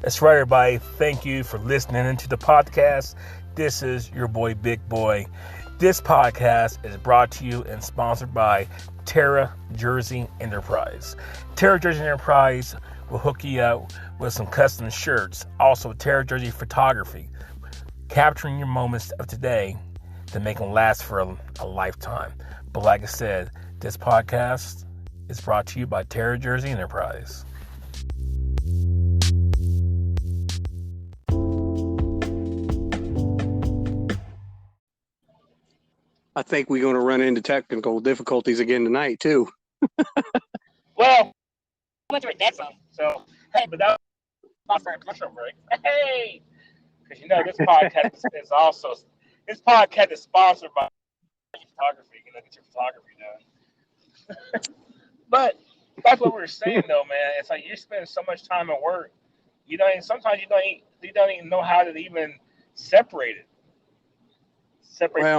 That's right, everybody. Thank you for listening into the podcast. This is your boy, Big Boy. This podcast is brought to you and sponsored by Terra Jersey Enterprise. Terra Jersey Enterprise will hook you up with some custom shirts. Also, Terra Jersey Photography, capturing your moments of today to make them last for a lifetime. But like I said, this podcast is brought to you by Terra Jersey Enterprise. I think we're going to run into technical difficulties again tonight, too. Well, I went to a dead phone, so, hey, but that was for a commercial break. Hey! Because, this podcast this podcast is sponsored by photography. Get your photography done. But that's what we were saying, though, man. It's like you spend so much time at work, sometimes you don't even know how to even separate it.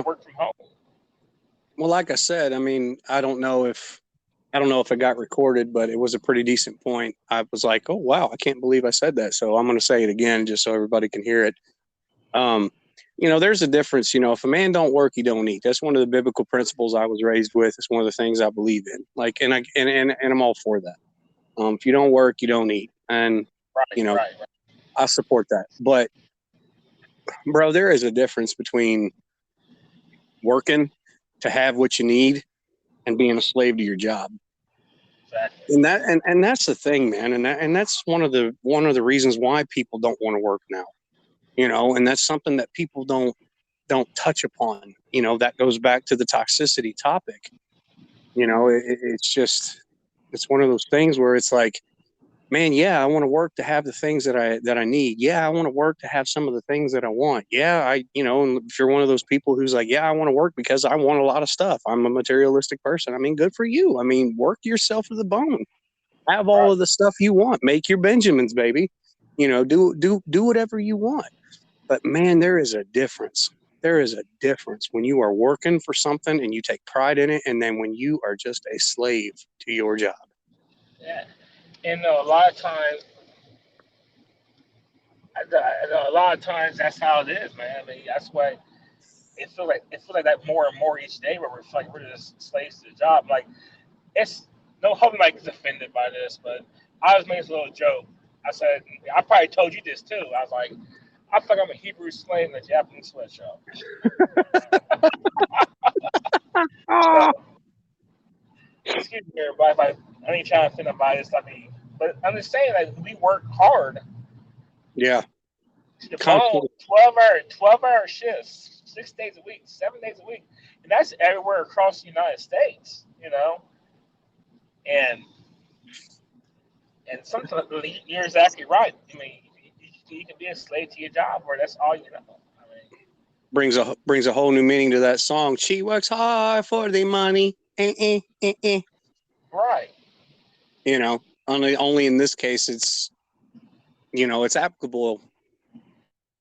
Work from home. Well, like I said, I don't know if it got recorded, but it was a pretty decent point. I was like, oh, wow, I can't believe I said that. So I'm going to say it again just so everybody can hear it. There's a difference. If a man don't work, he don't eat. That's one of the biblical principles I was raised with. It's one of the things I believe in. And I'm all for that. If you don't work, you don't eat. And, right. I support that. But, bro, there is a difference between working to have what you need and being a slave to your job. Exactly. And that's the thing, man. And that's one of the reasons why people don't want to work now. And that's something that people don't touch upon. That goes back to the toxicity topic. It's one of those things where it's like, man, yeah, I want to work to have the things that I need. Yeah, I want to work to have some of the things that I want. Yeah, and if you're one of those people who's like, yeah, I want to work because I want a lot of stuff. I'm a materialistic person. Good for you. Work yourself to the bone. Have all of the stuff you want. Make your Benjamins, baby. Do whatever you want. But man, there is a difference. There is a difference when you are working for something and you take pride in it, and then when you are just a slave to your job. Yeah. And a lot of times that's how it is, man. That's why it feels like that more and more each day, where we're just slaves to the job. Like, it's no hope Mike is offended by this, but I was making this little joke. I said, I probably told you this too. I was like, I feel like I'm a Hebrew slave in a Japanese sweatshop. So, excuse me, everybody. I ain't trying to offend nobody. But I'm just saying, like, we work hard. Yeah. To the bone, 12-hour shifts, 6 days a week, 7 days a week, and that's everywhere across the United States. And sometimes you're exactly right. You can be a slave to your job, where that's all you know. Brings a whole new meaning to that song. She works hard for the money. Right. Only in this case it's applicable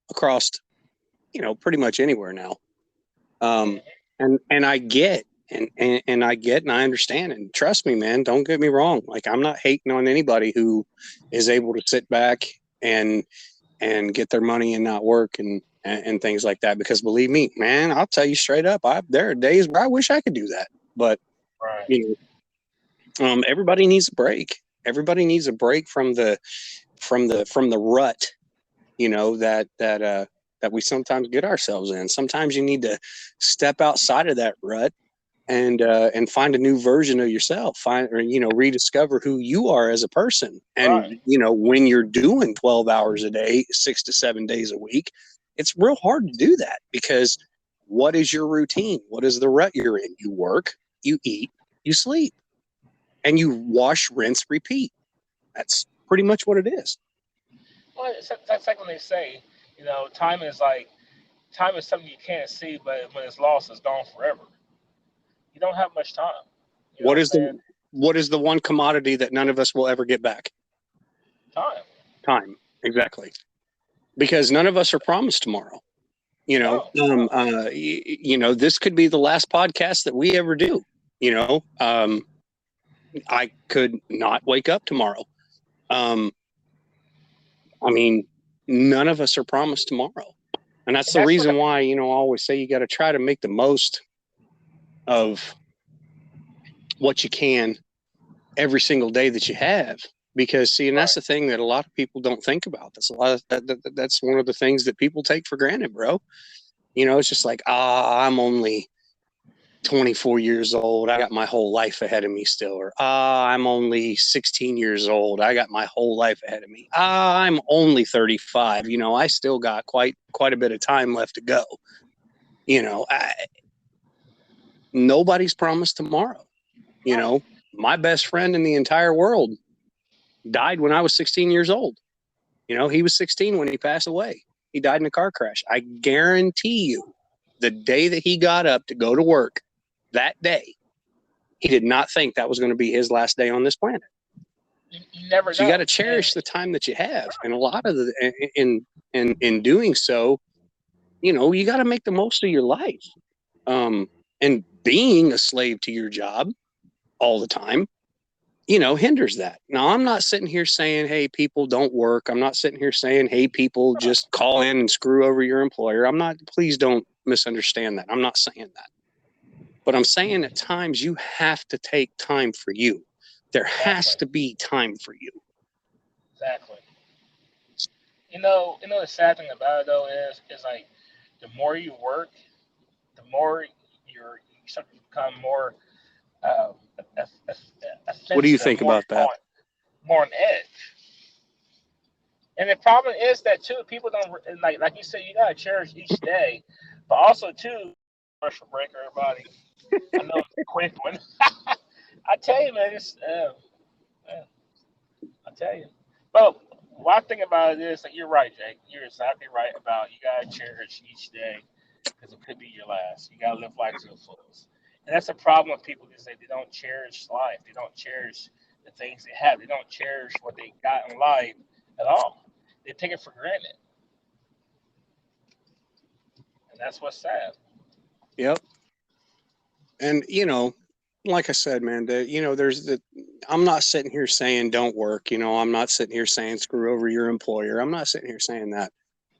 across pretty much anywhere now. And I get and I get and I understand, and trust me, man, don't get me wrong. Like, I'm not hating on anybody who is able to sit back and get their money and not work and things like that, because believe me, man, I'll tell you straight up, there are days where I wish I could do that, but everybody needs a break. Everybody needs a break from the rut, that we sometimes get ourselves in. Sometimes you need to step outside of that rut and find a new version of yourself, rediscover who you are as a person. And, when you're doing 12 hours a day, 6 to 7 days a week, it's real hard to do that, because what is your routine? What is the rut you're in? You work, you eat, you sleep, and you wash, rinse, repeat. That's pretty much what it is. Well, that's like when they say, time is something you can't see, but when it's lost, it's gone forever. You don't have much time. What is the one commodity that none of us will ever get back? Time. Exactly. Because none of us are promised tomorrow. This could be the last podcast that we ever do. I could not wake up tomorrow. I mean, none of us are promised tomorrow. And that's the reason why, I always say you got to try to make the most of what you can every single day that you have. Because, see, and that's the thing that a lot of people don't think about. That's one of the things that people take for granted, bro. It's just like, I'm only 24 years old. I got my whole life ahead of me still. Or, I'm only 16 years old. I got my whole life ahead of me. I'm only 35. I still got quite a bit of time left to go. Nobody's promised tomorrow. My best friend in the entire world died when I was 16 years old. He was 16 when he passed away. He died in a car crash. I guarantee you, the day that he got up to go to work, that day, he did not think that was going to be his last day on this planet. You never know. So you got to cherish the time that you have, and a lot of in doing so, you got to make the most of your life. And being a slave to your job all the time, hinders that. Now, I'm not sitting here saying, hey, people don't work. I'm not sitting here saying, hey, people just call in and screw over your employer. Please don't misunderstand that. I'm not saying that. But I'm saying at times you have to take time for you. There has to be time for you. Exactly. The sad thing about it though is like the more you work, the more you start to become more what do you think about that? More on edge. And the problem is that too, people don't like you said, you gotta cherish each day, but also too, commercial break, everybody. I know it's a quick one. I tell you, man, I tell you. But one thing about it is that you're right, Jake. You're exactly right about you gotta cherish each day because it could be your last. You gotta live life to the fullest. And that's the problem with people is that they don't cherish life. They don't cherish the things they have. They don't cherish what they got in life at all. They take it for granted. And that's what's sad. Yep. And, like I said, man, I'm not sitting here saying don't work. I'm not sitting here saying screw over your employer. I'm not sitting here saying that.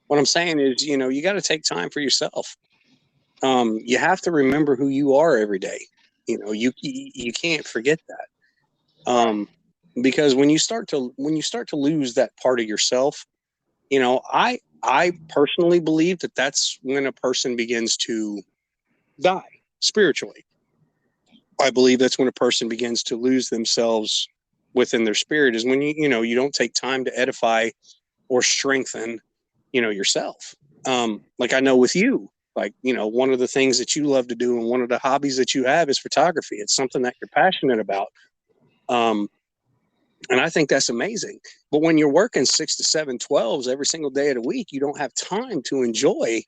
What I'm saying is, you got to take time for yourself. You have to remember who you are every day. You can't forget that. Because when you start to lose that part of yourself, I personally believe that that's when a person begins to die spiritually. I believe that's when a person begins to lose themselves within their spirit, is when you don't take time to edify or strengthen, yourself. Like I know with you, like, one of the things that you love to do and one of the hobbies that you have is photography. It's something that you're passionate about. And I think that's amazing. But when you're working 6 to 7 12s every single day of the week, you don't have time to enjoy,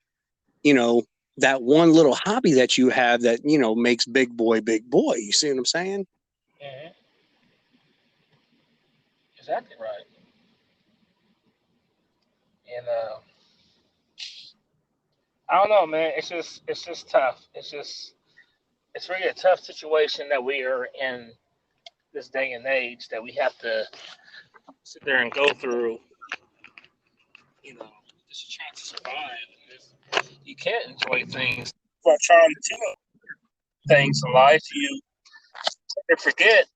that one little hobby that you have that, makes big boy. You see what I'm saying? Mm-hmm. Exactly right. And I don't know, man. It's just tough. It's really a tough situation that we are in this day and age that we have to sit there and go through. Just trying to survive. You can't enjoy things while trying to do things in life. You forget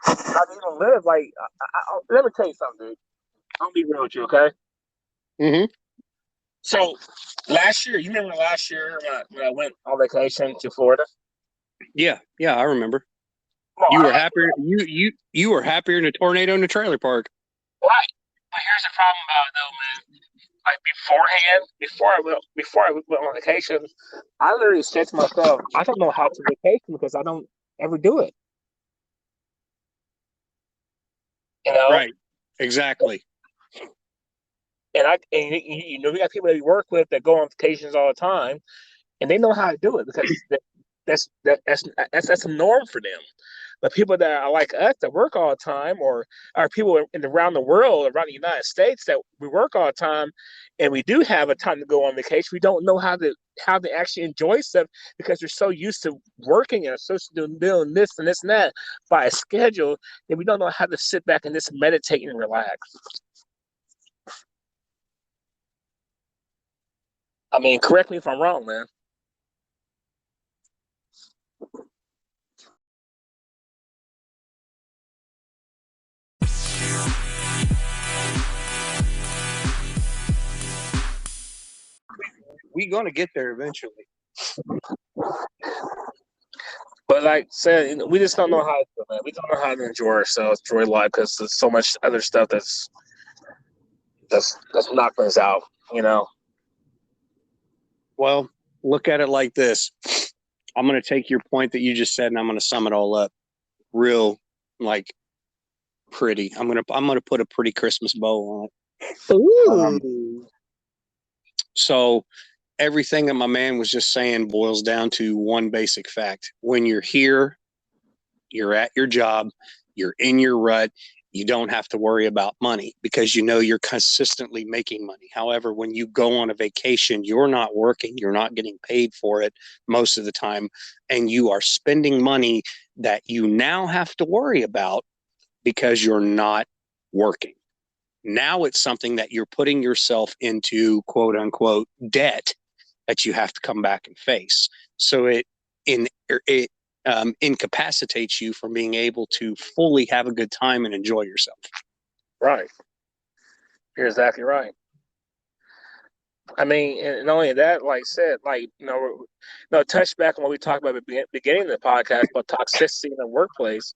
how to even live. Like, let me tell you something, dude. I'll be real with you, okay? Mm-hmm. So last year, you remember last year when I went on vacation to Florida? Yeah, I remember. You were happier. You were happier in a tornado in the trailer park. Right. But here's the problem about it, though, man. Like before I went on vacation, I literally said to myself, I don't know how to vacation because I don't ever do it. Right. Exactly. And we got people that we work with that go on vacations all the time, and they know how to do it because that's a norm for them. But people that are like us that work all the time, or are people around the world, around the United States that we work all the time, and we do have a time to go on vacation, we don't know how to actually enjoy stuff because we're so used to working and so used to doing this and this and that by a schedule that we don't know how to sit back and just meditate and relax. I mean, correct me if I'm wrong, man. We're going to get there eventually. But like I said, we just don't know how to do it, man. We don't know how to enjoy ourselves, enjoy life, because there's so much other stuff that's knocking us out, you know. Well, look at it like this. I'm going to take your point that you just said, and I'm going to sum it all up real, like, pretty. I'm going to put a pretty Christmas bow on it. So everything that my man was just saying boils down to one basic fact. When you're here, you're at your job, you're in your rut, you don't have to worry about money because you know you're consistently making money. However, when you go on a vacation, you're not working, you're not getting paid for it most of the time, and you are spending money that you now have to worry about because you're not working. Now it's something that you're putting yourself into, quote unquote, debt that you have to come back and face. So it incapacitates you from being able to fully have a good time and enjoy yourself. Right. You're exactly right. I mean, and not only that, like I said, like, touch back on what we talked about at the beginning of the podcast about toxicity in the workplace.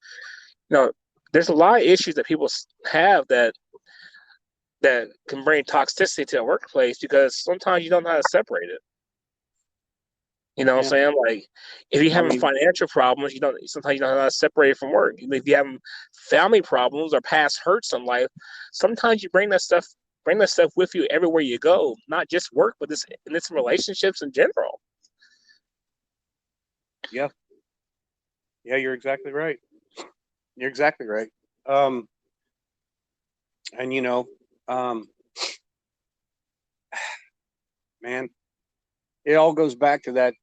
There's a lot of issues that people have that can bring toxicity to the workplace because sometimes you don't know how to separate it. You know what I'm saying? Like, if you're having financial problems, sometimes you don't know how to separate it from work. If you're having family problems or past hurts in life, sometimes you bring that stuff with you everywhere you go, not just work, but it's relationships in general. Yeah. Yeah, you're exactly right. You're exactly right. And man, it all goes back to that,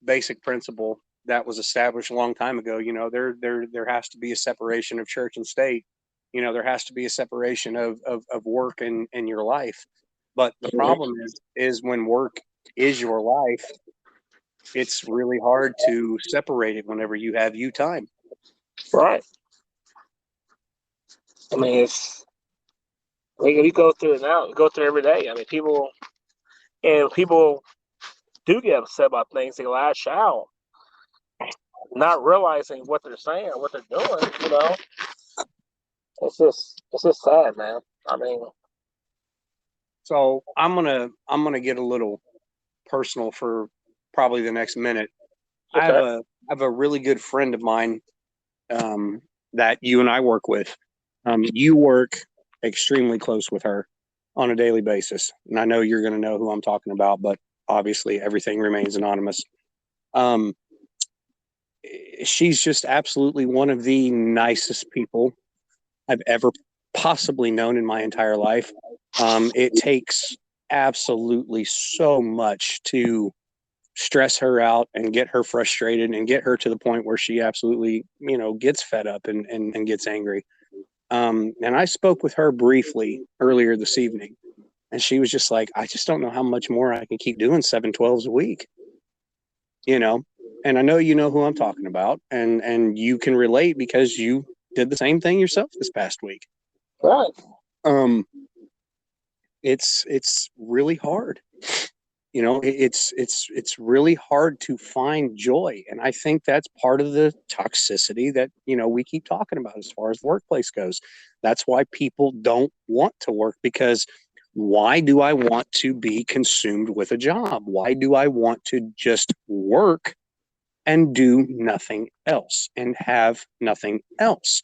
basic principle that was established a long time ago. There has to be a separation of church and state. There has to be a separation of work and your life. But the problem is when work is your life, it's really hard to separate it whenever you have you time. Right. I mean, we go through it now. We go through it every day. I mean, people do get upset about things. They lash out, not realizing what they're saying, what they're doing. It's just sad, man. I mean, so I'm gonna get a little personal for probably the next minute. Okay. I have a really good friend of mine that you and I work with. You work extremely close with her on a daily basis, and I know you're going to know who I'm talking about, but obviously everything remains anonymous. She's just absolutely one of the nicest people I've ever possibly known in my entire life. It takes absolutely so much to stress her out and get her frustrated and get her to the point where she absolutely, gets fed up and gets angry. And I spoke with her briefly earlier this evening, and she was just like, I just don't know how much more I can keep doing 7/12s a week, and I know you know who I'm talking about, and you can relate because you did the same thing yourself this past week. Right. It's really hard. It's really hard to find joy. And I think that's part of the toxicity that, we keep talking about as far as the workplace goes. That's why people don't want to work, because why do I want to be consumed with a job? Why do I want to just work and do nothing else and have nothing else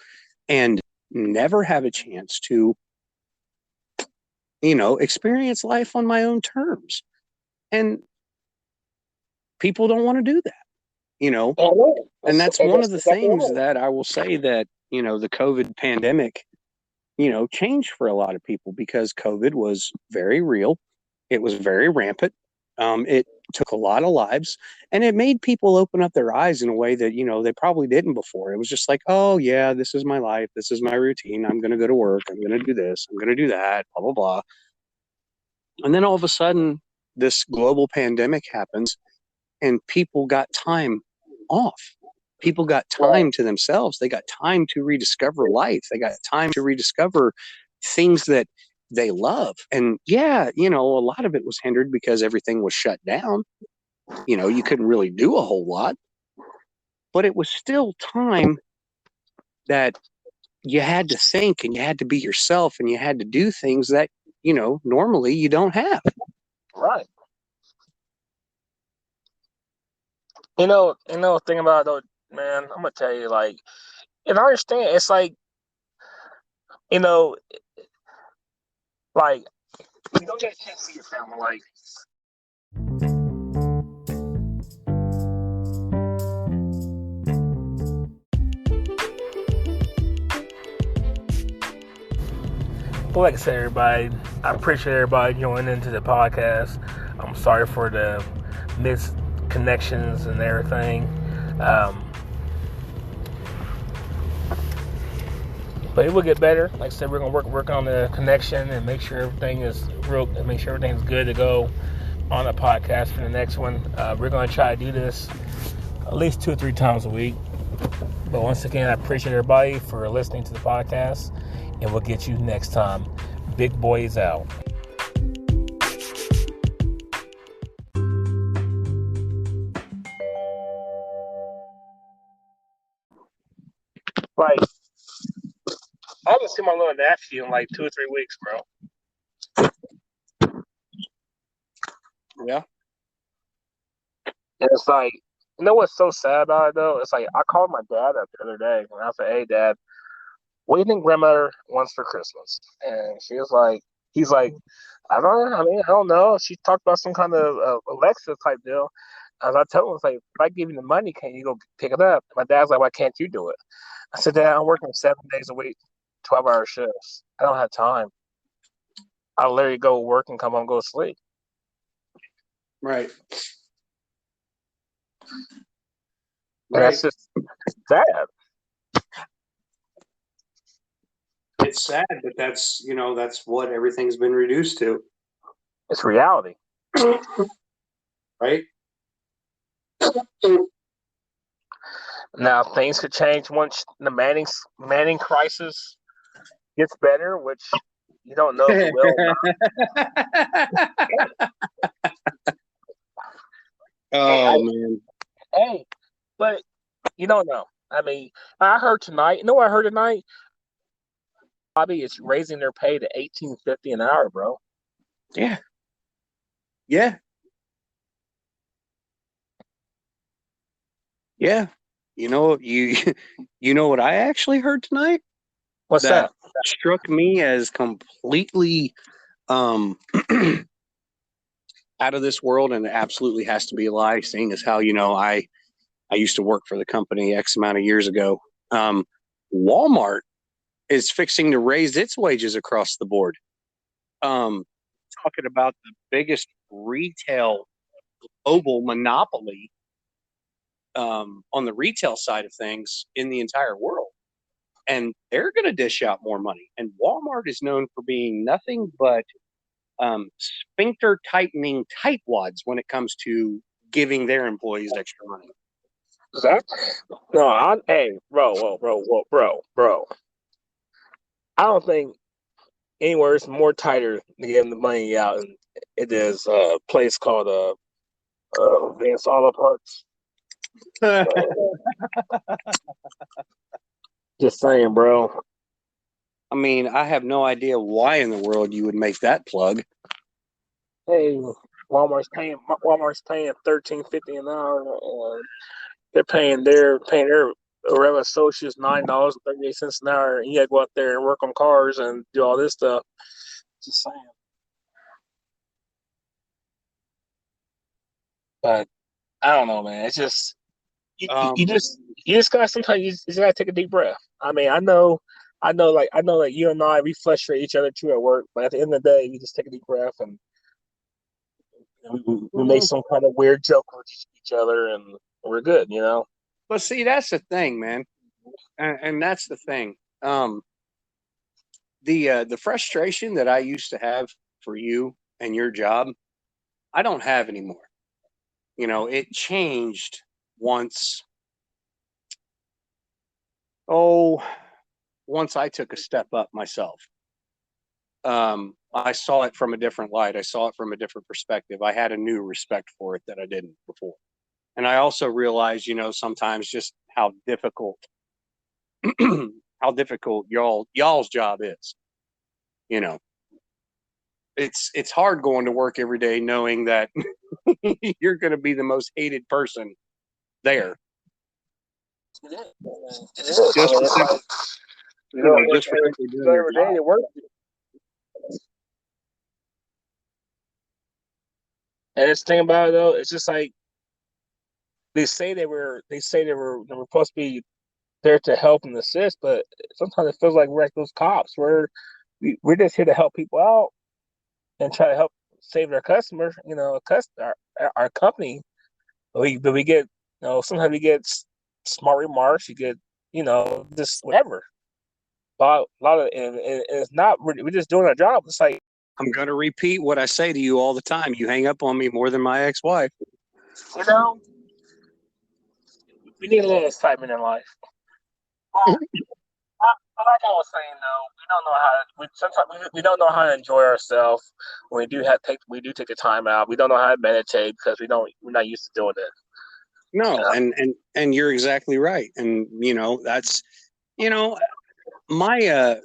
and never have a chance to, experience life on my own terms? And people don't want to do that, and that's one of the things that I will say that, the COVID pandemic, changed for a lot of people, because COVID was very real. It was very rampant. It took a lot of lives, and it made people open up their eyes in a way that, they probably didn't before. It was just like, oh yeah, this is my life. This is my routine. I'm going to go to work. I'm going to do this. I'm going to do that, blah, blah, blah. And then all of a sudden, this global pandemic happens and people got time off. People got time to themselves. They got time to rediscover life. They got time to rediscover things that they love. And yeah, a lot of it was hindered because everything was shut down. You couldn't really do a whole lot, but it was still time that you had to think and you had to be yourself and you had to do things that, normally you don't have. Right. Thing about it though, man, I'm gonna tell you, like, and I understand it's like, like you don't get a chance to see your family, like. But like I said, everybody, I appreciate everybody joining into the podcast. I'm sorry for the misconnections and everything. But it will get better. Like I said, we're gonna work on the connection and make sure everything is make sure everything's good to go on the podcast for the next one. We're gonna try to do this at least 2 or 3 times a week. But once again, I appreciate everybody for listening to the podcast, and we'll get you next time. Big Boy is out. Like, I haven't seen my little nephew in like 2 or 3 weeks, bro. Yeah. And it's like, what's so sad about it though? It's like I called my dad up the other day and I said, "Hey, Dad, what do you think grandmother wants for Christmas?" And he's like, "I don't know. I mean, I don't know." She talked about some kind of Alexa type deal. As I told him, it's like, if I give you the money, can you go pick it up? My dad's like, "Why can't you do it?" I said, "Dad, I'm working 7 days a week, 12-hour shifts. I don't have time. I'll literally go work and come home and go to sleep." Right. And that's just sad. It's sad, but that's what everything's been reduced to. It's reality. Right? Now things could change once the Manning crisis gets better, which you don't know if it will or not. Oh man. Hey, but you don't know. I mean, I heard tonight. You know what I heard tonight? Bobby is raising their pay to $18.50 an hour, bro. Yeah. Yeah. Yeah. You know what I actually heard tonight? What's that? Struck me as completely out of this world, and it absolutely has to be a lie, seeing as how I used to work for the company X amount of years ago. Walmart is fixing to raise its wages across the board. Talking about the biggest retail global monopoly on the retail side of things in the entire world. And they're going to dish out more money. And Walmart is known for being nothing but sphincter tightening tightwads when it comes to giving their employees extra money. Hey, bro. I don't think anywhere is more tighter to give the money out. And it is a place called Vance Auto Parts. Just saying, bro. I mean, I have no idea why in the world you would make that plug. Hey, Walmart's paying $13.50 an hour. They're paying their whatever associates $9.38 an hour, and you got to go out there and work on cars and do all this stuff. Just saying. But I don't know, man. It's just you just gotta sometimes you just gotta take a deep breath. I mean, I know, like you and I, we frustrate each other too at work, but at the end of the day, we just take a deep breath and we make some kind of weird joke with each other, and we're good, But see, that's the thing, man, and that's the thing. The frustration that I used to have for you and your job I don't have anymore. You know, it changed once. Once I took a step up myself. I saw it from a different light. I saw it from a different perspective. I had a new respect for it that I didn't before. And I also realized, you know, sometimes just how difficult y'all's job is. You know, it's hard going to work every day knowing that you're going to be the most hated person there. Just for simply, just for simply doing your every day job. to work. And this thing about it though, it's just like they say they were supposed to be there to help and assist, but sometimes it feels like we're like those cops. We're just here to help people out and try to help save their customers. You know, our company. But we get, you know, sometimes we get smart remarks. You get, you know, just whatever. A lot of and it's not. We're just doing our job. It's like, I'm going to repeat what I say to you all the time. You hang up on me more than my ex-wife. you know, we need a little excitement in life. Well, like I was saying though, we don't know how. Sometimes we don't know how to enjoy ourselves when we do take the time out. We don't know how to meditate because we're not used to doing it. No, and you're exactly right. And you know, that's, you know, my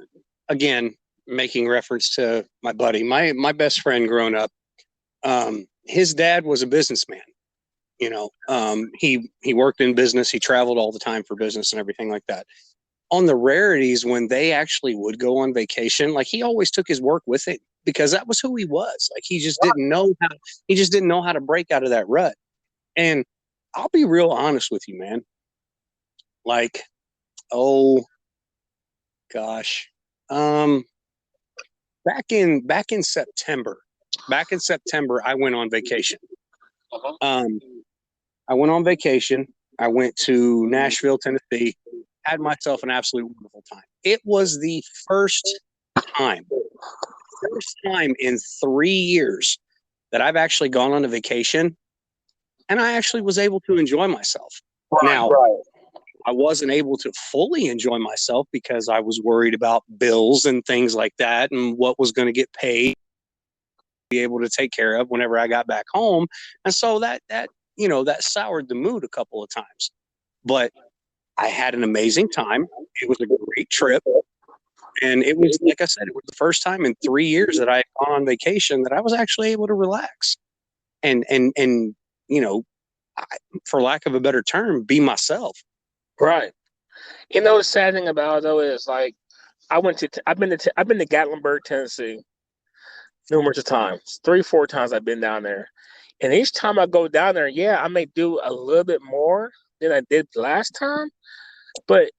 again, making reference to my buddy, my best friend growing up, his dad was a businessman. You know, he worked in business, he traveled all the time for business and everything like that. On the rarities when they actually would go on vacation, like he always took his work with him because that was who he was. Like he just didn't know how to break out of that rut. And I'll be real honest with you, man. Like, oh gosh. Back in September, I went on vacation. I went on vacation. I went to Nashville, Tennessee, had myself an absolute wonderful time. It was the first time in 3 years that I've actually gone on a vacation and I actually was able to enjoy myself. Now, I wasn't able to fully enjoy myself because I was worried about bills and things like that and what was going to get paid, be able to take care of whenever I got back home. And so that you know, that soured the mood a couple of times. But I had an amazing time. It was a great trip. And it was, like I said, it was the first time in 3 years that I had gone on vacation that I was actually able to relax and you know, for lack of a better term, be myself. Right. You know, the sad thing about it though is like I've been to Gatlinburg, Tennessee, numerous of times. 3-4 times I've been down there, and each time I go down there, yeah, I may do a little bit more than I did last time, but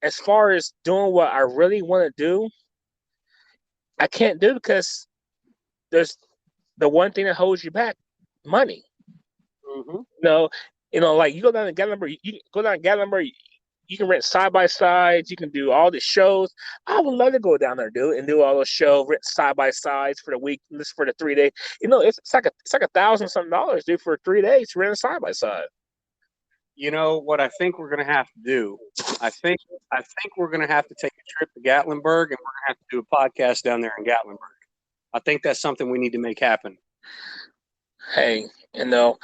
as far as doing what I really want to do, I can't do because there's the one thing that holds you back: money. Mm-hmm. Like you go down to Gatlinburg, you can rent side by sides, you can do all the shows. I would love to go down there, and do all those shows, rent side by sides for the week, just for the 3 day. You know, it's like $1,000 some, dude, for 3 days to rent a side by side. You know what I think we're going to have to do? I think we're going to have to take a trip to Gatlinburg, and we're going to have to do a podcast down there in Gatlinburg. I think that's something we need to make happen. Hey, and like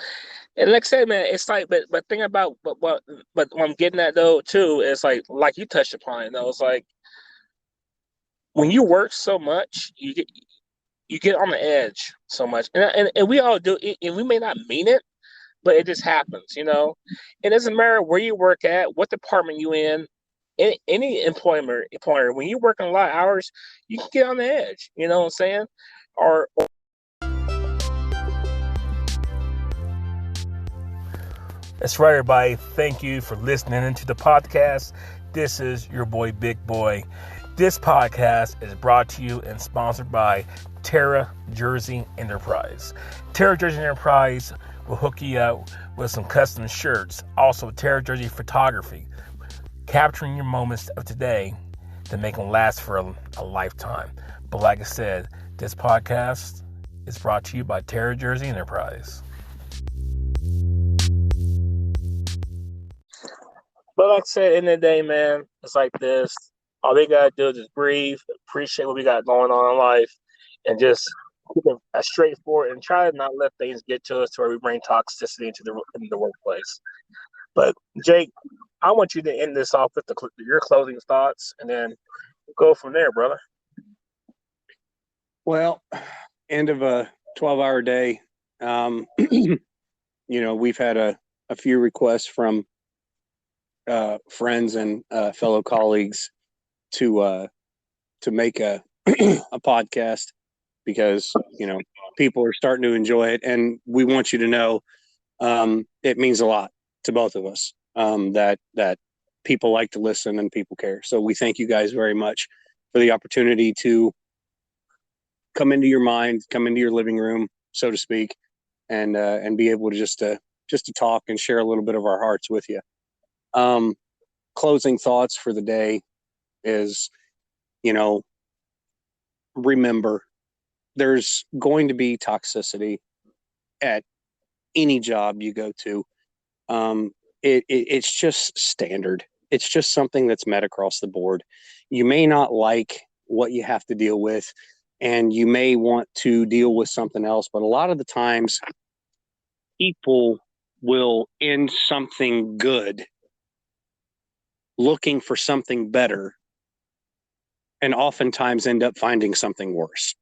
I said, man, it's like, but thing about, but what I'm getting at though too is like you touched upon it though. It's like when you work so much, you get on the edge so much, and we all do, and we may not mean it, but it just happens, you know. It doesn't matter where you work at, what department you in, any employer, when you work a lot of hours, you can get on the edge. You know what I'm saying? Or That's right, everybody. Thank you for listening into the podcast. This is your boy, Big Boy. This podcast is brought to you and sponsored by Terra Jersey Enterprise. Terra Jersey Enterprise will hook you up with some custom shirts. Also, Terra Jersey Photography, capturing your moments of today to make them last for a lifetime. But like I said, this podcast is brought to you by Terra Jersey Enterprise. But like I said, in the day, man, it's like this. All we gotta do is just breathe, appreciate what we got going on in life, and just keep it as straightforward and try to not let things get to us to where we bring toxicity into the workplace. But Jake, I want you to end this off with your closing thoughts, and then go from there, brother. Well, end of a 12-hour day. We've had a few requests from friends and fellow colleagues to make a a podcast because people are starting to enjoy it, and we want you to know it means a lot to both of us that people like to listen and people care. So we thank you guys very much for the opportunity to come into your mind, come into your living room, so to speak, and be able to just to talk and share a little bit of our hearts with you. Closing thoughts for the day is, remember, there's going to be toxicity at any job you go to. It's just standard. It's just something that's met across the board. You may not like what you have to deal with, and you may want to deal with something else, but a lot of the times people will end something good looking for something better, and oftentimes end up finding something worse.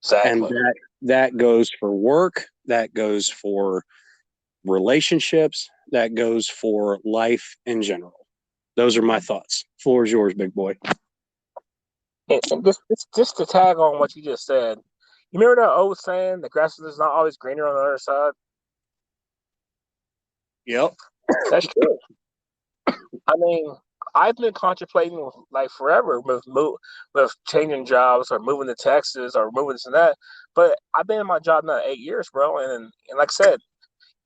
Exactly. And that goes for work, that goes for relationships, that goes for life in general. Those are my thoughts. Floor is yours, big boy. And just to tag on what you just said, you remember that old saying, "The grass is not always greener on the other side." Yep. That's true. I mean, I've been contemplating like forever with changing jobs or moving to Texas or moving this and that. But I've been in my job now 8 years, bro. And like I said,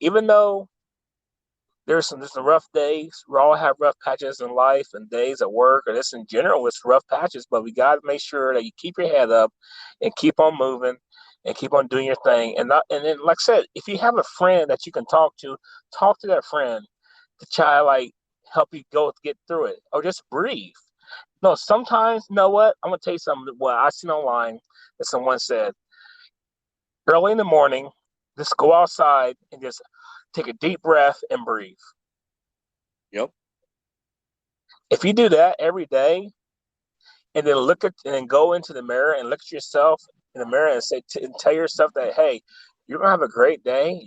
even though there's some rough days, we all have rough patches in life and days at work, or this in general, it's rough patches. But we got to make sure that you keep your head up and keep on moving and keep on doing your thing. And then, like I said, if you have a friend that you can talk to that friend to try like help you get through it, or just breathe. No, sometimes, you know what? I'm gonna tell you something. What I seen online that someone said early in the morning, just go outside and just take a deep breath and breathe. Yep. If you do that every day, and then go into the mirror and look at yourself in the mirror and and tell yourself that, hey, you're gonna have a great day.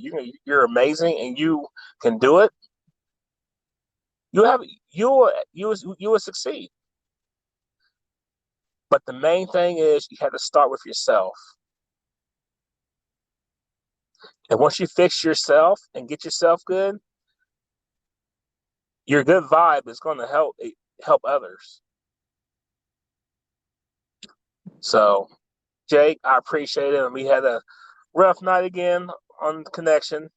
You're amazing, and you can do it. You will succeed. But the main thing is you have to start with yourself. And once you fix yourself and get yourself good, your good vibe is going to help others. So, Jake, I appreciate it. And we had a rough night again on the connection.